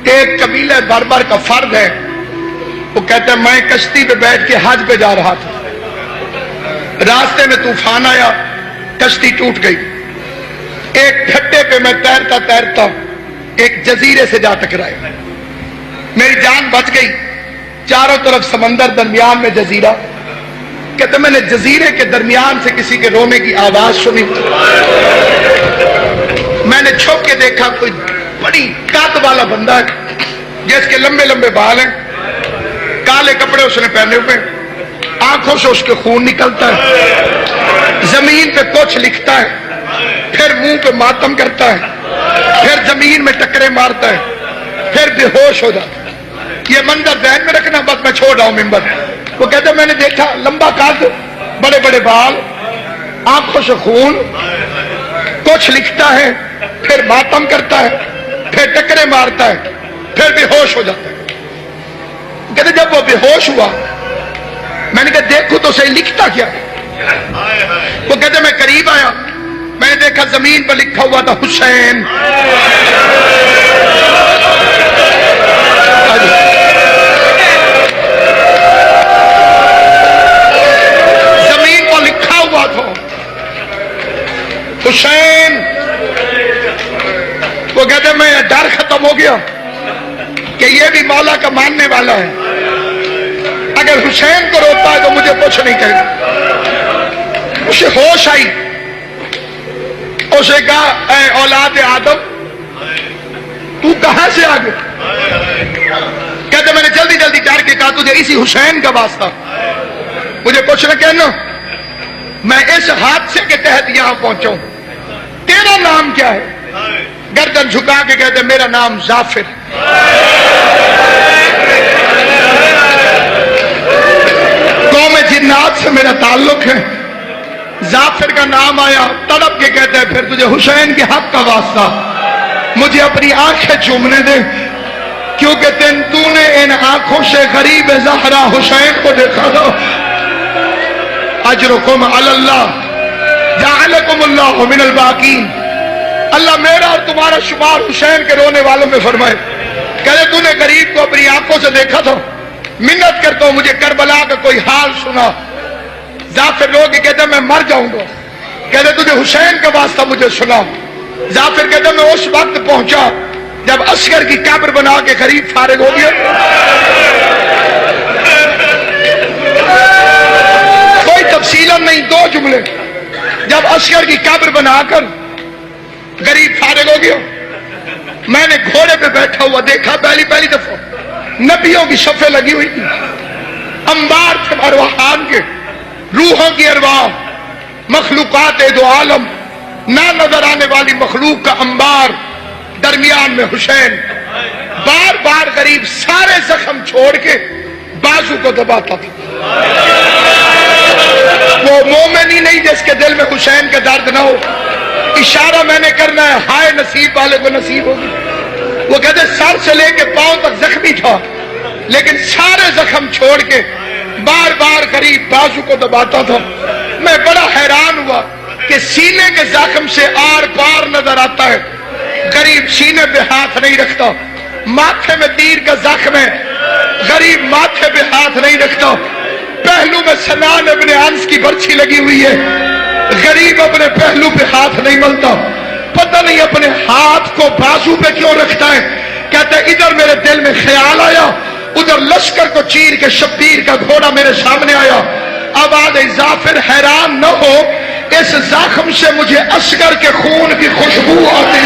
ایک قبیلہ بربر کا فرد ہے، وہ کہتے ہیں میں کشتی پہ بیٹھ کے حج پہ جا رہا تھا، راستے میں طوفان آیا، کشتی ٹوٹ گئی، ایک ٹھٹے پہ میں تیرتا تیرتا ایک جزیرے سے جا ٹکرایا، میری جان بچ گئی، چاروں طرف سمندر، درمیان میں جزیرہ۔ کہتے میں نے جزیرے کے درمیان سے کسی کے رونے کی آواز سنی، میں نے چھپ کے دیکھا کوئی بڑی قد والا بندہ ہے جس کے لمبے لمبے بال ہیں، کالے کپڑے اس نے پہنے ہوئے، آنکھوں سے اس کے خون نکلتا ہے، زمین پہ کچھ لکھتا ہے، پھر منہ پہ ماتم کرتا ہے، پھر زمین میں ٹکرے مارتا ہے، پھر بے ہوش ہو جاتا ہے۔ یہ منظر ذہن میں رکھنا، بس میں چھوڑ رہا ہوں ممبر۔ وہ کہتے ہیں میں نے دیکھا لمبا قد، بڑے بڑے بال، آنکھوں سے خون، کچھ لکھتا ہے، پھر ماتم کرتا ہے، پھر ٹکرے مارتا ہے، پھر بے ہوش ہو جاتا ہے۔ کہتے جب وہ بے ہوش ہوا میں نے کہا دیکھو تو صحیح لکھتا کیا ہے؟ وہ کہتے میں قریب آیا، میں نے دیکھا زمین پر لکھا ہوا تھا حسین۔ زمین پر لکھا ہوا تھا حسین۔ وہ کہتے میں ڈر ختم ہو گیا کہ یہ بھی مولا کا ماننے والا ہے، اگر حسین کو روتا ہے تو مجھے کچھ نہیں کہے گا۔ اسے ہوش آئی، اسے کہا اے اولاد آدم تو کہاں سے آ گیا؟ کہتے میں نے جلدی جلدی ڈر کے کہا تجھے اسی حسین کا واسطہ، مجھے کچھ نہ کہنا، میں اس حادثے کے تحت یہاں پہنچا ہوں، تیرا نام کیا ہے؟ گردن جھکا کے کہتے میرا نام ظافر۔ قوم جنات سے میرا تعلق ہے۔ ظافر کا نام آیا، تڑپ کے کہتے ہیں پھر تجھے حسین کے حق کا واسطہ مجھے اپنی آنکھیں چومنے دے، کیونکہ تو نے ان آنکھوں سے غریب زہرا حسین کو دیکھا تھا۔ اجرکم علی اللہ جعلکم اللہ من الباقین، اللہ میرا اور تمہارا شمار حسین کے رونے والوں میں فرمائے۔ کہتے تو نے غریب کو اپنی آنکھوں سے دیکھا تھا، منت کرتا ہوں مجھے کربلا کا کوئی حال سنا۔ ظافر رو کے کہتے میں مر جاؤں گا، کہتے تجھے حسین کا واسطہ مجھے سنا۔ ظافر کہتے میں اس وقت پہنچا جب عسکر کی قبر بنا کے غریب فارغ ہو گیا، کوئی تفصیلاً نہیں، دو جملے، جب عسکر کی قبر بنا کر غریب فارغ ہو گیا، میں نے گھوڑے پہ بیٹھا ہوا دیکھا، پہلی دفعہ نبیوں کی صفیں لگی ہوئی تھی، انبار تھے ارواحان کے، روحوں کی ارواح، مخلوقات دو عالم، نہ نظر آنے والی مخلوق کا انبار، درمیان میں حسین، بار بار غریب سارے زخم چھوڑ کے بازو کو دباتا تھا۔ وہ مومن ہی نہیں جس کے دل میں حسین کا درد نہ ہو۔ اشارہ میں نے کرنا ہے، ہائے نصیب والے کو نصیب ہوگی۔ وہ کہتے سر سے لے کے پاؤں تک زخمی تھا، لیکن سارے زخم چھوڑ کے بار بار غریب بازو کو دباتا تھا۔ میں بڑا حیران ہوا کہ سینے کے زخم سے آر پار نظر آتا ہے، غریب سینے پہ ہاتھ نہیں رکھتا۔ ماتھے میں تیر کا زخم ہے، غریب ماتھے پہ ہاتھ نہیں رکھتا۔ پہلو میں سنان ابن انس کی برچھی لگی ہوئی ہے، غریب اپنے پہلو پہ ہاتھ نہیں ملتا، پتہ نہیں اپنے ہاتھ کو بازو پہ کیوں رکھتا ہے۔ کہتا ہے ادھر میرے دل میں خیال آیا، ادھر لشکر کو چیر کے شبیر کا گھوڑا میرے سامنے آیا۔ آواز ظافر حیران نہ ہو، اس زخم سے مجھے اصغر کے خون کی خوشبو آتی۔